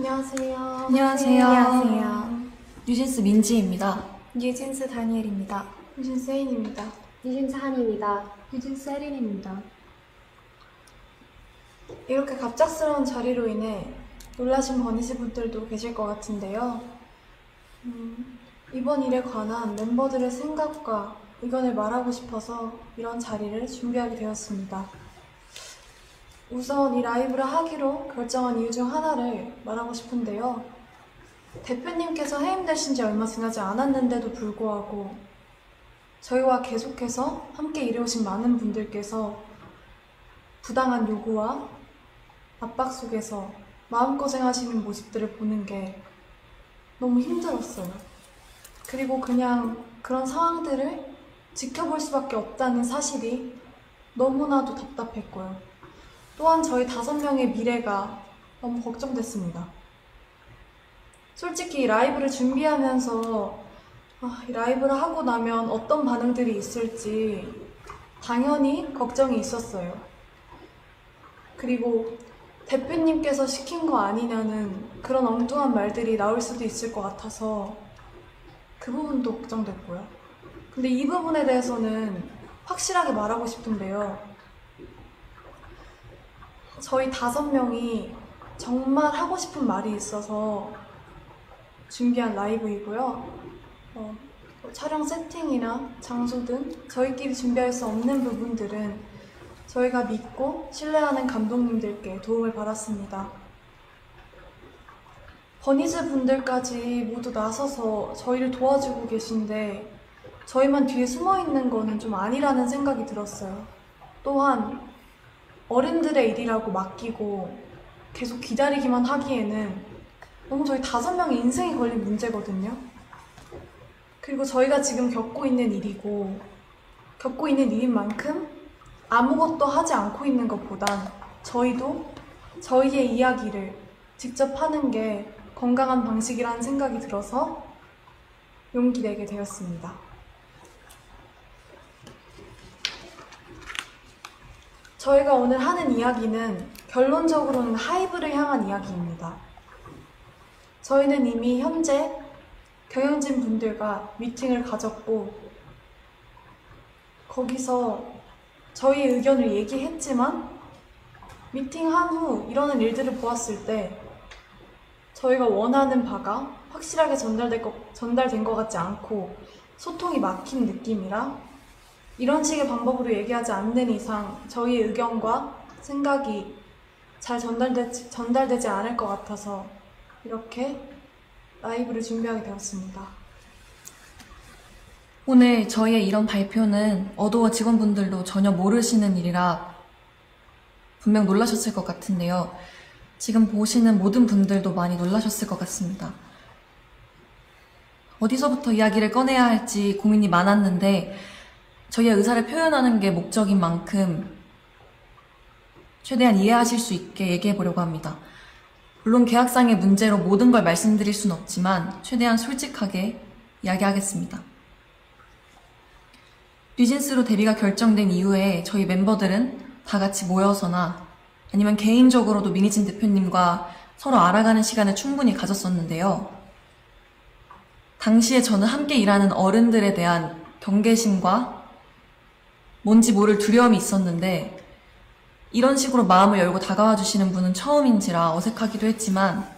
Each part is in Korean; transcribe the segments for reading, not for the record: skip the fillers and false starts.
안녕하세요. 안녕하세요. 안녕하세요. 뉴진스 민지입니다. 뉴진스 다니엘입니다. 뉴진스 혜인입니다. 뉴진스 한입니다. 뉴진스 혜린입니다. 이렇게 갑작스러운 자리로 인해 놀라신 버니즈 분들도 계실 것 같은데요. 이번 일에 관한 멤버들의 생각과 의견을 말하고 싶어서 이런 자리를 준비하게 되었습니다. 우선 이 라이브를 하기로 결정한 이유 중 하나를 말하고 싶은데요. 대표님께서 해임되신 지 얼마 지나지 않았는데도 불구하고 저희와 계속해서 함께 일해오신 많은 분들께서 부당한 요구와 압박 속에서 마음고생하시는 모습들을 보는 게 너무 힘들었어요. 그리고 그냥 그런 상황들을 지켜볼 수밖에 없다는 사실이 너무나도 답답했고요. 또한 저희 5명의 미래가 너무 걱정됐습니다. 솔직히 이 라이브를 준비하면서 이 라이브를 하고 나면 어떤 반응들이 있을지 당연히 걱정이 있었어요. 그리고 대표님께서 시킨 거 아니냐는 그런 엉뚱한 말들이 나올 수도 있을 것 같아서 그 부분도 걱정됐고요. 근데 이 부분에 대해서는 확실하게 말하고 싶은데요. 저희 5명이 정말 하고 싶은 말이 있어서 준비한 라이브이고요. 촬영 세팅이나 장소 등 저희끼리 준비할 수 없는 부분들은 저희가 믿고 신뢰하는 감독님들께 도움을 받았습니다. 버니즈 분들까지 모두 나서서 저희를 도와주고 계신데 저희만 뒤에 숨어있는 거는 좀 아니라는 생각이 들었어요. 또한 어른들의 일이라고 맡기고 계속 기다리기만 하기에는 너무 저희 5명의 인생이 걸린 문제거든요. 그리고 저희가 지금 겪고 있는 일이고 겪고 있는 일인 만큼 아무것도 하지 않고 있는 것보단 저희도 저희의 이야기를 직접 하는 게 건강한 방식이라는 생각이 들어서 용기 내게 되었습니다. 저희가 오늘 하는 이야기는 결론적으로는 하이브를 향한 이야기입니다. 저희는 이미 현재 경영진 분들과 미팅을 가졌고 거기서 저희의 의견을 얘기했지만 미팅한 후 이러는 일들을 보았을 때 저희가 원하는 바가 확실하게 전달된 것 같지 않고 소통이 막힌 느낌이라 이런 식의 방법으로 얘기하지 않는 이상 저희의 의견과 생각이 잘 전달되지 않을 것 같아서 이렇게 라이브를 준비하게 되었습니다. 오늘 저희의 이런 발표는 어도어 직원분들도 전혀 모르시는 일이라 분명 놀라셨을 것 같은데요. 지금 보시는 모든 분들도 많이 놀라셨을 것 같습니다. 어디서부터 이야기를 꺼내야 할지 고민이 많았는데 저희의 의사를 표현하는 게 목적인 만큼 최대한 이해하실 수 있게 얘기해 보려고 합니다. 물론 계약상의 문제로 모든 걸 말씀드릴 순 없지만 최대한 솔직하게 이야기하겠습니다. 뉴진스로 데뷔가 결정된 이후에 저희 멤버들은 다 같이 모여서나 아니면 개인적으로도 미니진 대표님과 서로 알아가는 시간을 충분히 가졌었는데요. 당시에 저는 함께 일하는 어른들에 대한 경계심과 뭔지 모를 두려움이 있었는데 이런 식으로 마음을 열고 다가와 주시는 분은 처음인지라 어색하기도 했지만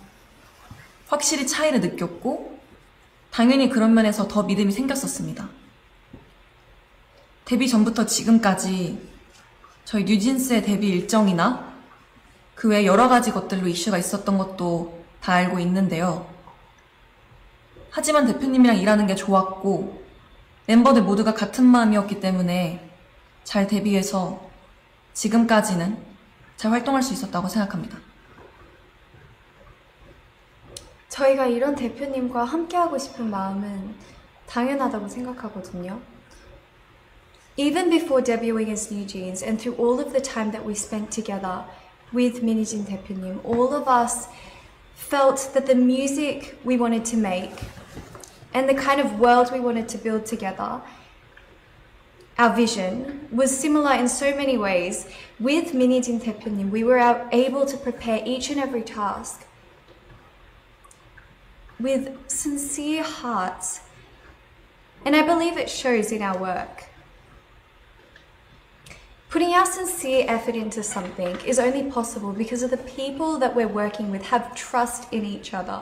확실히 차이를 느꼈고 당연히 그런 면에서 더 믿음이 생겼었습니다. 데뷔 전부터 지금까지 저희 뉴진스의 데뷔 일정이나 그 외 여러 가지 것들로 이슈가 있었던 것도 다 알고 있는데요. 하지만 대표님이랑 일하는 게 좋았고 멤버들 모두가 같은 마음이었기 때문에 잘 데뷔해서 지금까지는 잘 활동할 수 있었다고 생각합니다. 저희가 이런 대표님과 함께하고 싶은 마음은 당연하다고 생각하거든요. Even before debuting as New Jeans and through all of the time that we spent together with 미니진 대표님, all of us felt that the music we wanted to make and the kind of world we wanted to build together, our vision was similar in so many ways. With 미니진 대표님, we were able to prepare each and every task with sincere hearts. And I believe it shows in our work. Putting our sincere effort into something is only possible because of the people that we're working with have trust in each other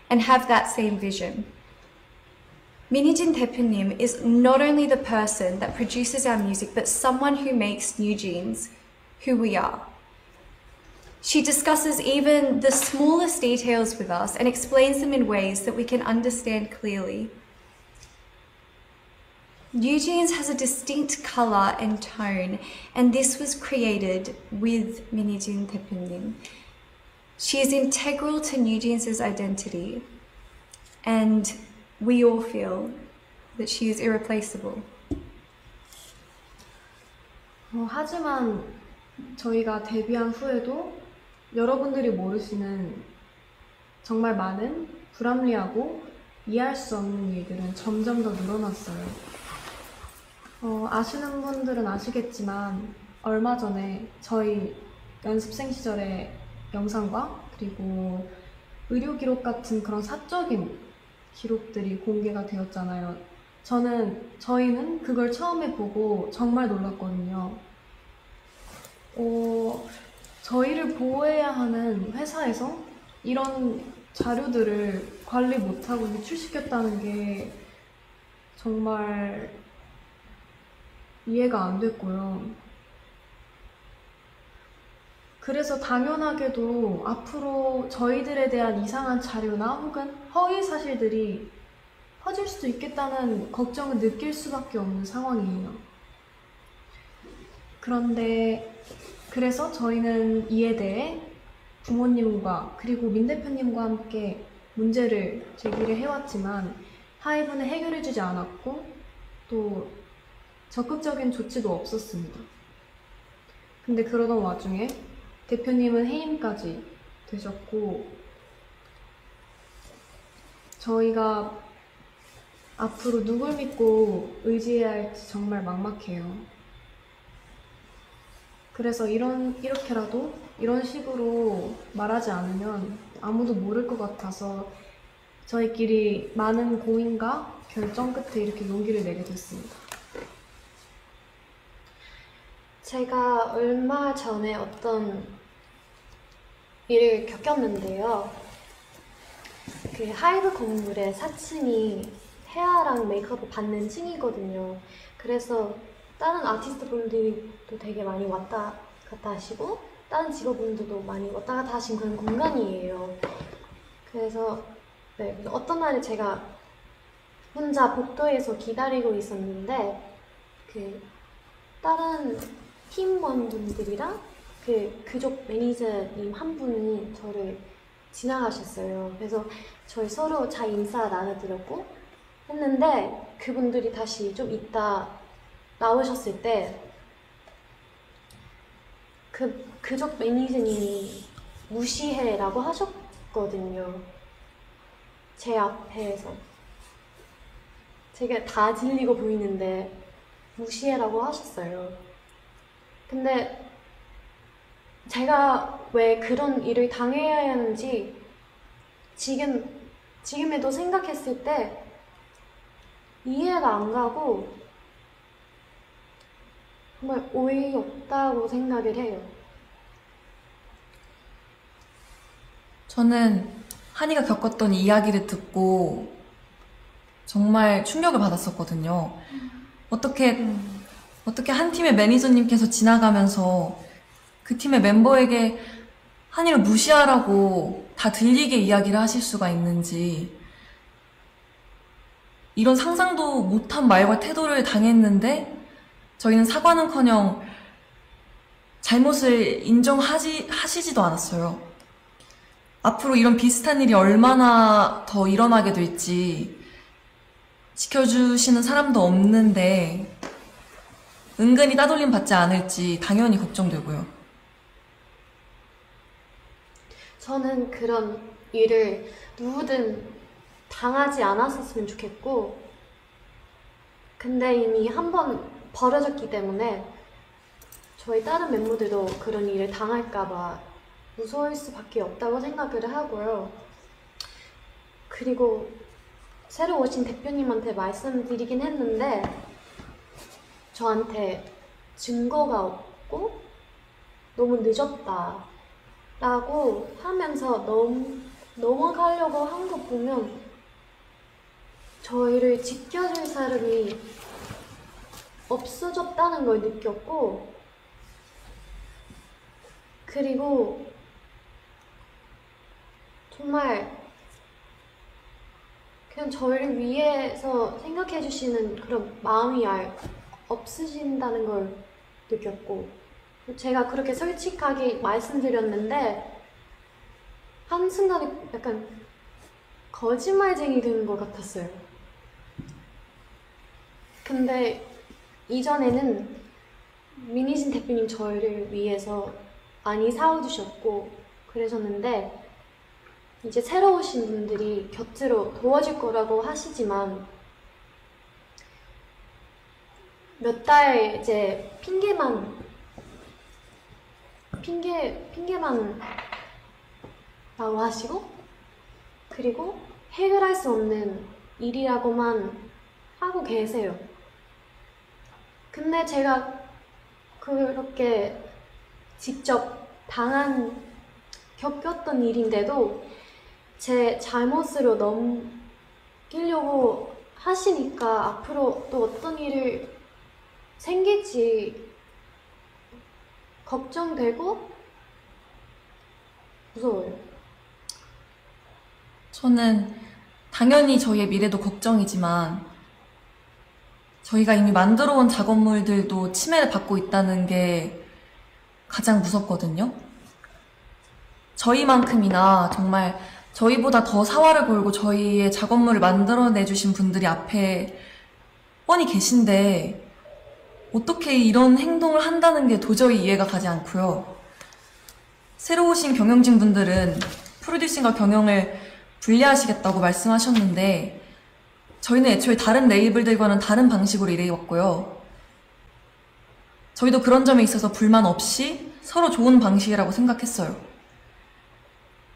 and have that same vision. Minijin 대표님 is not only the person that produces our music, but someone who makes New Jeans who we are. She discusses even the smallest details with us and explains them in ways that we can understand clearly. New Jeans has a distinct colour and tone, and this was created with Minijin 대표님. She is integral to New Jeans' identity, and we all feel that she is irreplaceable. 하지만 저희가 데뷔한 후에도 여러분들이 모르시는 정말 많은 불합리하고 이해할 수 없는 일들은 점점 더 늘어났어요. 아시는 분들은 아시겠지만 얼마 전에 저희 연습생 시절의 영상과 그리고 의료 기록 같은 그런 사적인 기록들이 공개가 되었잖아요. 저희는 그걸 처음에 보고 정말 놀랐거든요. 저희를 보호해야 하는 회사에서 이런 자료들을 관리 못하고 유출시켰다는 게 정말 이해가 안 됐고요. 그래서 당연하게도 앞으로 저희들에 대한 이상한 자료나 혹은 허위 사실들이 퍼질 수도 있겠다는 걱정을 느낄 수밖에 없는 상황이에요. 그래서 저희는 이에 대해 부모님과 그리고 민 대표님과 함께 문제를 제기를 해왔지만 하이브는 해결해주지 않았고 또 적극적인 조치도 없었습니다. 근데 그러던 와중에 대표님은 해임까지 되셨고 저희가 앞으로 누굴 믿고 의지해야 할지 정말 막막해요. 그래서 이렇게라도 이런 식으로 말하지 않으면 아무도 모를 것 같아서 저희끼리 많은 고민과 결정 끝에 이렇게 용기를 내게 됐습니다. 제가 얼마 전에 어떤 일을 겪었는데요. 그 하이브 건물의 4층이 헤어랑 메이크업을 받는 층이거든요. 그래서 다른 아티스트 분들도 되게 많이 왔다 갔다 하시고 다른 직업분들도 많이 왔다 갔다 하신 그런 공간이에요. 그래서 어떤 날에 제가 혼자 복도에서 기다리고 있었는데 그 다른 팀원분들이랑 그쪽 매니저님 한 분이 저를 지나가셨어요. 그래서 저희 서로 잘 인사 나눠드렸고 했는데 그분들이 다시 좀 이따 나오셨을 때 그쪽 매니저님이 무시해라고 하셨거든요. 제 앞에서 제가 다 질리고 보이는데 무시해라고 하셨어요. 근데 제가 왜 그런 일을 당해야 하는지 지금에도 생각했을 때 이해가 안 가고 정말 어이없다고 생각을 해요. 저는 한이가 겪었던 이야기를 듣고 정말 충격을 받았었거든요. 어떻게 한 팀의 매니저님께서 지나가면서 그 팀의 멤버에게 한이를 무시하라고 다 들리게 이야기를 하실 수가 있는지, 이런 상상도 못한 말과 태도를 당했는데 저희는 사과는커녕 잘못을 하시지도 않았어요. 앞으로 이런 비슷한 일이 얼마나 더 일어나게 될지 지켜주시는 사람도 없는데 은근히 따돌림 받지 않을지 당연히 걱정되고요. 저는 그런 일을 누구든 당하지 않았었으면 좋겠고, 근데 이미 한 번 벌어졌기 때문에 저희 다른 멤버들도 그런 일을 당할까봐 무서울 수밖에 없다고 생각을 하고요. 그리고 새로 오신 대표님한테 말씀드리긴 했는데 저한테 증거가 없고 너무 늦었다 라고 하면서 넘어가려고 한 거 보면 저희를 지켜줄 사람이 없어졌다는 걸 느꼈고, 그리고 정말 그냥 저희를 위해서 생각해 주시는 그런 마음이 없으신다는 걸 느꼈고, 제가 그렇게 솔직하게 말씀드렸는데 한순간에 약간 거짓말쟁이 되는 것 같았어요. 근데 이전에는 민희진 대표님 저희를 위해서 많이 사와주셨고 그러셨는데 이제 새로 오신 분들이 곁으로 도와줄 거라고 하시지만 몇 달 이제 핑계만 라고 하시고, 그리고 해결할 수 없는 일이라고만 하고 계세요. 근데 제가 그렇게 직접 겪었던 일인데도 제 잘못으로 넘기려고 하시니까 앞으로 또 어떤 일을 생길지 걱정되고 무서워요. 저는 당연히 저희의 미래도 걱정이지만 저희가 이미 만들어 온 작업물들도 침해를 받고 있다는 게 가장 무섭거든요. 저희만큼이나 정말 저희보다 더 사활을 걸고 저희의 작업물을 만들어내주신 분들이 앞에 뻔히 계신데 어떻게 이런 행동을 한다는 게 도저히 이해가 가지 않고요. 새로 오신 경영진 분들은 프로듀싱과 경영을 분리하시겠다고 말씀하셨는데 저희는 애초에 다른 레이블들과는 다른 방식으로 일해왔고요. 저희도 그런 점에 있어서 불만 없이 서로 좋은 방식이라고 생각했어요.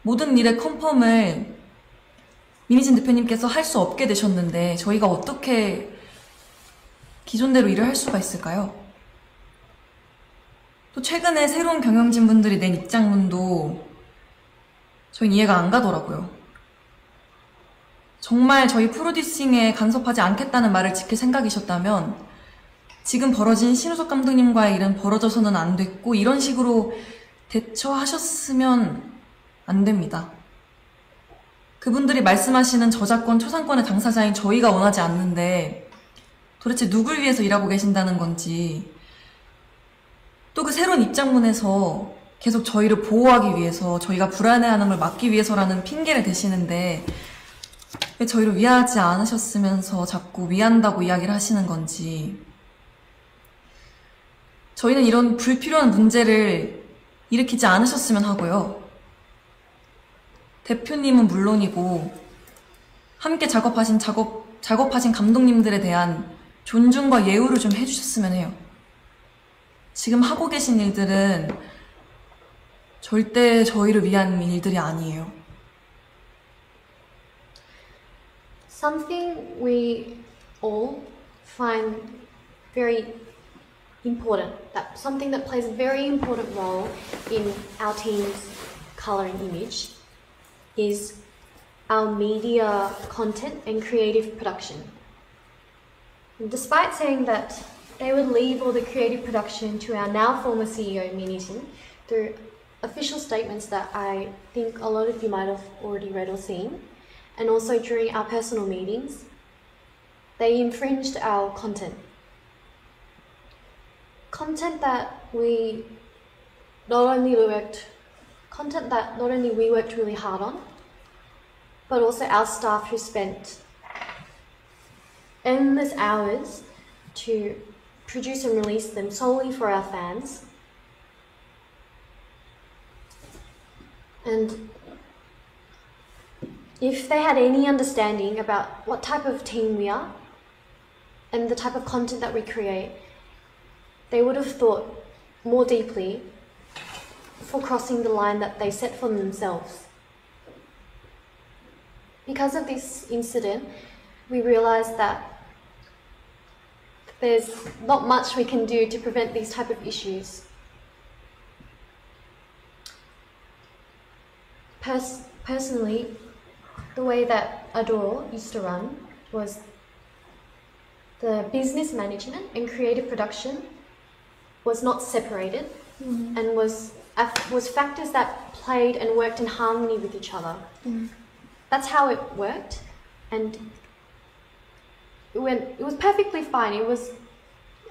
모든 일의 컨펌을 민희진 대표님께서 할 수 없게 되셨는데 저희가 어떻게 기존대로 일을 할 수가 있을까요? 또 최근에 새로운 경영진 분들이 낸 입장문도 저희는 이해가 안 가더라고요. 정말 저희 프로듀싱에 간섭하지 않겠다는 말을 지킬 생각이셨다면 지금 벌어진 신우석 감독님과의 일은 벌어져서는 안 됐고 이런 식으로 대처하셨으면 안 됩니다. 그분들이 말씀하시는 저작권, 초상권의 당사자인 저희가 원하지 않는데 도대체 누굴 위해서 일하고 계신다는 건지, 또 그 새로운 입장문에서 계속 저희를 보호하기 위해서, 저희가 불안해하는 걸 막기 위해서라는 핑계를 대시는데 왜 저희를 위하지 않으셨으면서 자꾸 위한다고 이야기를 하시는 건지. 저희는 이런 불필요한 문제를 일으키지 않으셨으면 하고요. 대표님은 물론이고 함께 작업하신 감독님들에 대한 존중과 예우를 좀 해주셨으면 해요. 지금 하고 계신 일들은 절대 저희를 위한 일들이 아니에요. Something we all find very important, something that plays a very important role in our team's color and image is our media content and creative production. And despite saying that they would leave all the creative production to our now former CEO, Minijin, through official statements that I think a lot of you might have already read or seen, and also during our personal meetings, they infringed our content. Content that not only we worked really hard on, but also our staff who spent endless hours to produce and release them solely for our fans. And if they had any understanding about what type of team we are and the type of content that we create, they would have thought more deeply for crossing the line that they set for themselves. because of this incident, we realized that there's not much we can do to prevent these type of issues. Personally, the way that Adore used to run was the business management and creative production was not separated and was factors that played and worked in harmony with each other. That's how it worked, and it was perfectly fine. It was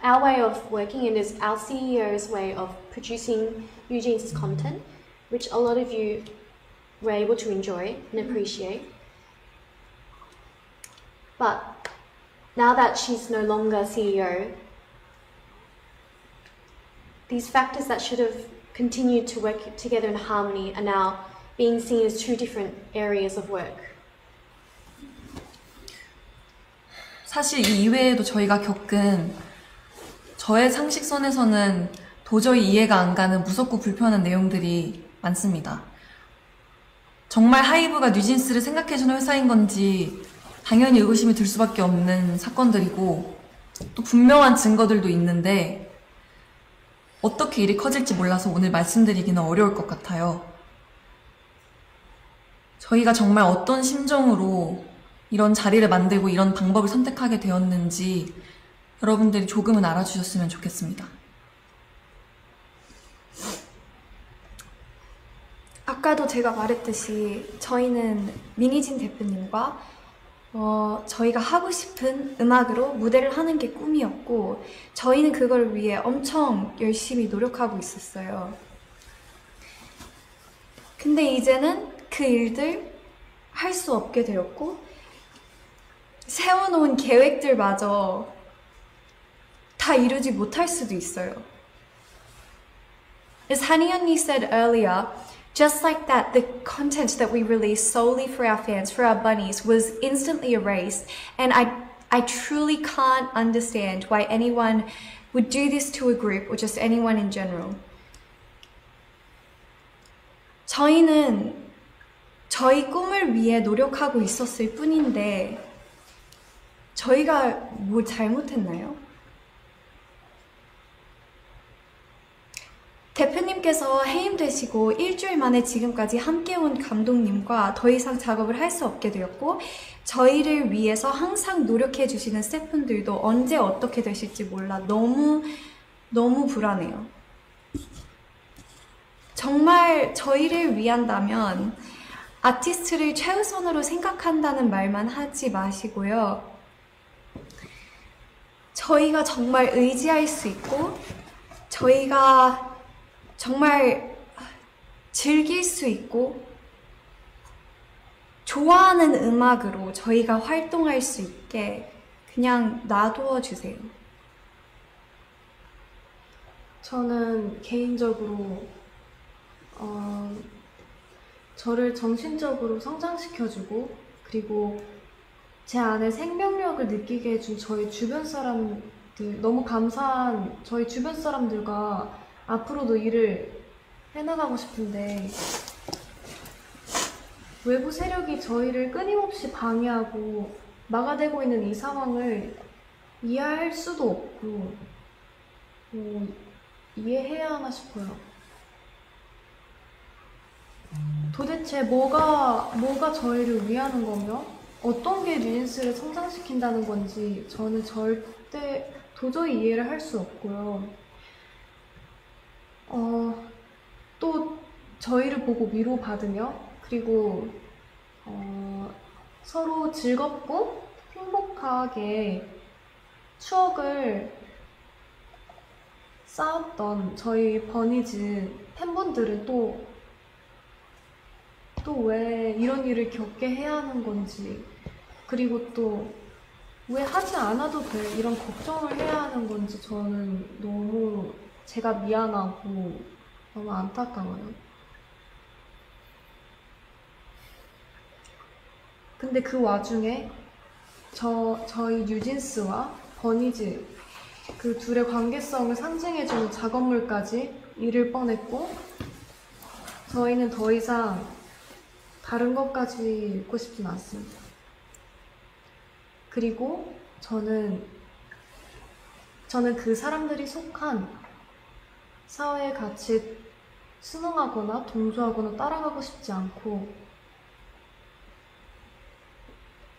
our way of working, and it's our CEO's way of producing Eugene's content, which a lot of you were able to enjoy and appreciate. But now that she's no longer CEO, these factors that should have continued to work together in harmony are now being seen as two different areas of work. 사실 이 이외에도 저희가 겪은 저의 상식선에서는 도저히 이해가 안 가는 무섭고 불편한 내용들이 많습니다. 정말 하이브가 뉴진스를 생각해주는 회사인 건지 당연히 의구심이 들 수밖에 없는 사건들이고 또 분명한 증거들도 있는데 어떻게 일이 커질지 몰라서 오늘 말씀드리기는 어려울 것 같아요. 저희가 정말 어떤 심정으로 이런 자리를 만들고 이런 방법을 선택하게 되었는지 여러분들이 조금은 알아주셨으면 좋겠습니다. 아까도 제가 말했듯이 저희는 미니진 대표님과 저희가 하고 싶은 음악으로 무대를 하는 게 꿈이었고 저희는 그걸 위해 엄청 열심히 노력하고 있었어요. 근데 이제는 그 일들 할 수 없게 되었고 세워놓은 계획들마저 다 이루지 못할 수도 있어요. As Hani 언니 said earlier, just like that, the content that we released solely for our fans, for our bunnies, was instantly erased. And I truly can't understand why anyone would do this to a group or just anyone in general. 저희는 저희 꿈을 위해 노력하고 있었을 뿐인데 저희가 뭐 잘못했나요? 대표님께서 해임되시고 일주일 만에 지금까지 함께 온 감독님과 더 이상 작업을 할 수 없게 되었고 저희를 위해서 항상 노력해 주시는 스태프분들도 언제 어떻게 되실지 몰라 너무 불안해요. 정말 저희를 위한다면 아티스트를 최우선으로 생각한다는 말만 하지 마시고요. 저희가 정말 의지할 수 있고 저희가 정말 즐길 수 있고 좋아하는 음악으로 저희가 활동할 수 있게 그냥 놔두어 주세요. 저는 개인적으로 저를 정신적으로 성장시켜주고 그리고 제 안에 생명력을 느끼게 해준 저희 주변 사람들 너무 감사한 저희 주변 사람들과 앞으로도 일을 해나가고 싶은데 외부 세력이 저희를 끊임없이 방해하고 막아대고 있는 이 상황을 이해할 수도 없고 이해해야 하나 싶어요. 도대체 뭐가 저희를 위하는 거며 어떤 게 뉴진스를 성장시킨다는 건지 저는 절대 도저히 이해를 할 수 없고요. 또 저희를 보고 위로받으며 그리고 서로 즐겁고 행복하게 추억을 쌓았던 저희 버니즈 팬분들은 또 왜 이런 일을 겪게 해야 하는 건지 그리고 또 왜 하지 않아도 돼 이런 걱정을 해야 하는 건지 저는 너무 제가 미안하고 너무 안타까워요. 근데 그 와중에 저희 뉴진스와 버니즈 그 둘의 관계성을 상징해주는 작업물까지 잃을 뻔했고 저희는 더 이상 다른 것까지 읽고 싶진 않습니다. 그리고 저는 그 사람들이 속한 사회에 같이 순응하거나 동조하거나 따라가고 싶지 않고,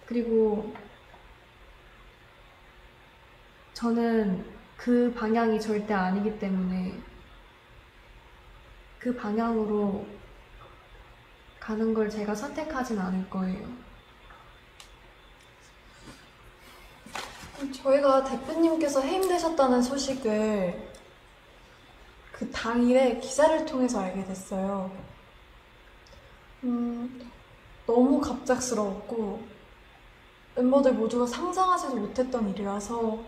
그리고 저는 그 방향이 절대 아니기 때문에 그 방향으로 가는 걸 제가 선택하진 않을 거예요. 저희가 대표님께서 해임되셨다는 소식을 그 당일에 기사를 통해서 알게 됐어요. 너무 갑작스러웠고 멤버들 모두가 상상하지도 못했던 일이라서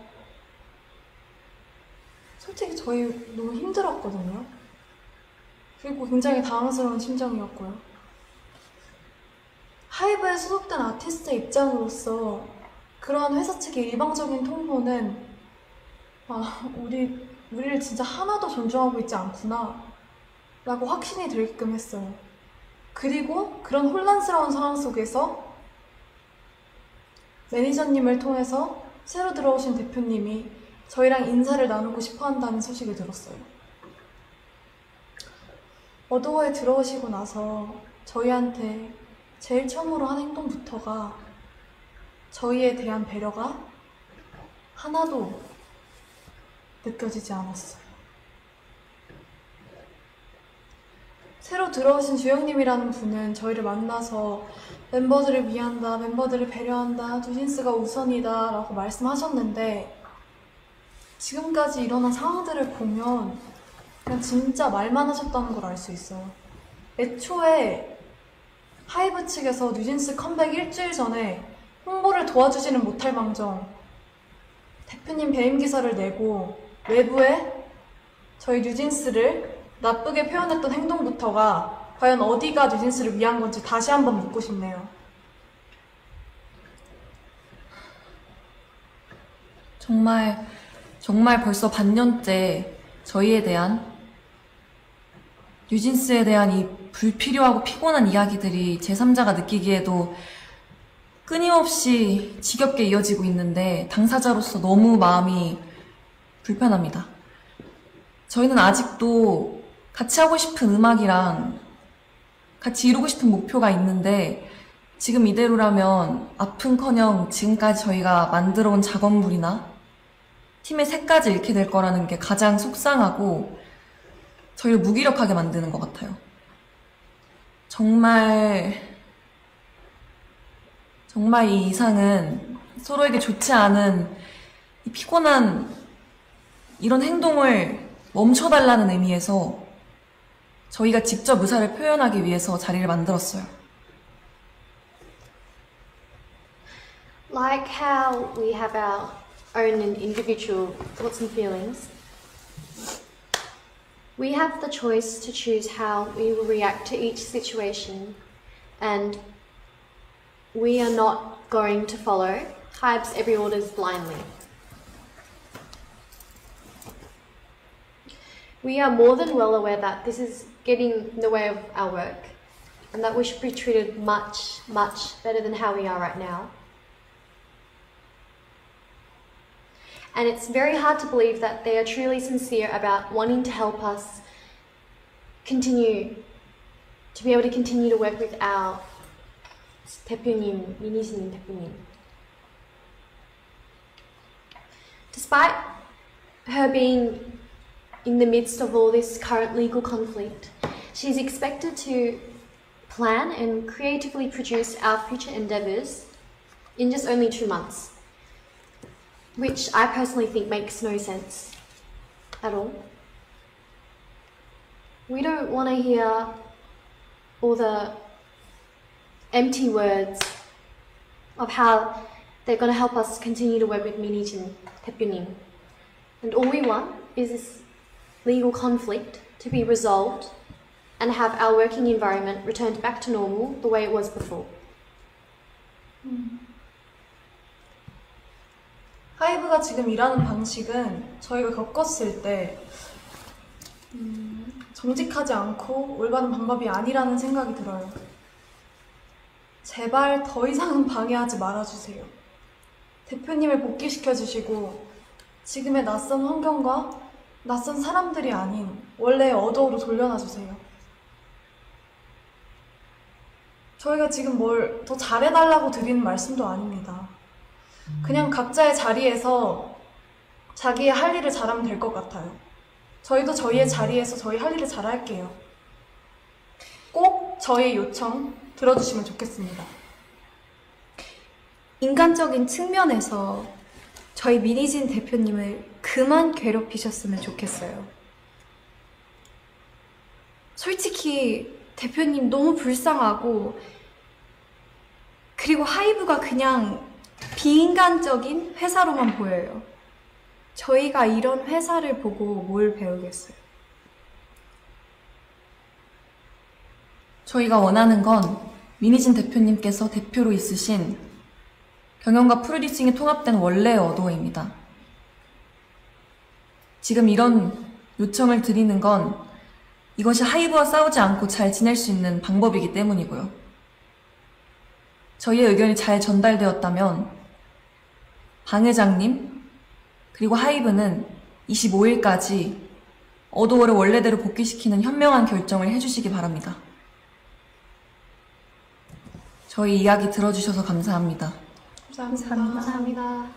솔직히 저희 너무 힘들었거든요. 그리고 굉장히 당황스러운 심정이었고요. 하이브에 소속된 아티스트의 입장으로서 그러한 회사 측의 일방적인 통보는 우리를 진짜 하나도 존중하고 있지 않구나 라고 확신이 들게끔 했어요. 그리고 그런 혼란스러운 상황 속에서 매니저님을 통해서 새로 들어오신 대표님이 저희랑 인사를 나누고 싶어 한다는 소식을 들었어요. 어도어에 들어오시고 나서 저희한테 제일 처음으로 한 행동부터가 저희에 대한 배려가 하나도 느껴지지 않았어요. 새로 들어오신 주영님이라는 분은 저희를 만나서 멤버들을 위한다, 멤버들을 배려한다, 뉴진스가 우선이다 라고 말씀하셨는데, 지금까지 일어난 상황들을 보면 그냥 진짜 말만 하셨다는 걸 알 수 있어요. 애초에 하이브 측에서 뉴진스 컴백 일주일 전에 홍보를 도와주지는 못할 망정 대표님 배임 기사를 내고 외부에 저희 뉴진스를 나쁘게 표현했던 행동부터가 과연 어디가 뉴진스를 위한 건지 다시 한번 묻고 싶네요. 정말 벌써 반년째 저희에 대한, 뉴진스에 대한 이 불필요하고 피곤한 이야기들이 제3자가 느끼기에도 끊임없이 지겹게 이어지고 있는데 당사자로서 너무 마음이 불편합니다. 저희는 아직도 같이 하고 싶은 음악이랑 같이 이루고 싶은 목표가 있는데, 지금 이대로라면 아픔커녕 지금까지 저희가 만들어온 작업물이나 팀의 색까지 잃게 될 거라는 게 가장 속상하고 저희를 무기력하게 만드는 것 같아요. 정말 이 이상은 서로에게 좋지 않은 이 피곤한 이런 행동을 멈춰달라는 의미에서 저희가 직접 의사를 표현하기 위해서 자리를 만들었어요. Like how we have our own and individual thoughts and feelings, we have the choice to choose how we will react to each situation, and we are not going to follow Hybe's every orders blindly. We are more than well aware that this is getting in the way of our work and that we should be treated much, much better than how we are right now. And it's very hard to believe that they are truly sincere about wanting to help us continue to be able to continue to work with our 대표님, 미니스님 대표님. Despite her being in the midst of all this current legal conflict, she's expected to plan and creatively produce our future endeavours in just only 2 months, which I personally think makes no sense at all. We don't want to hear all the empty words of how they're going to help us continue to work with Minijin 대표님. And all we want is this legal conflict to be resolved and have our working environment returned back to normal the way it was before. 하이브가 지금 일하는 방식은 저희가 겪었을 때 정직하지 않고 올바른 방법이 아니라는 생각이 들어요. 제발 더 이상은 방해하지 말아주세요. 대표님을 복귀시켜주시고 지금의 낯선 환경과 낯선 사람들이 아닌 원래의 어도로 돌려놔주세요. 저희가 지금 뭘 더 잘해달라고 드리는 말씀도 아닙니다. 그냥 각자의 자리에서 자기의 할 일을 잘하면 될 것 같아요. 저희도 저희의 자리에서 저희 할 일을 잘할게요. 꼭 저희 요청 들어주시면 좋겠습니다. 인간적인 측면에서 저희 미니진 대표님을 그만 괴롭히셨으면 좋겠어요. 솔직히 대표님 너무 불쌍하고, 그리고 하이브가 그냥 비인간적인 회사로만 보여요. 저희가 이런 회사를 보고 뭘 배우겠어요? 저희가 원하는 건 미니진 대표님께서 대표로 있으신 경영과 프로듀싱이 통합된 원래의 어도어입니다. 지금 이런 요청을 드리는 건 이것이 하이브와 싸우지 않고 잘 지낼 수 있는 방법이기 때문이고요. 저희의 의견이 잘 전달되었다면 방 회장님 그리고 하이브는 25일까지 어도어를 원래대로 복귀시키는 현명한 결정을 해주시기 바랍니다. 저희 이야기 들어주셔서 감사합니다. 감사합니다. 감사합니다.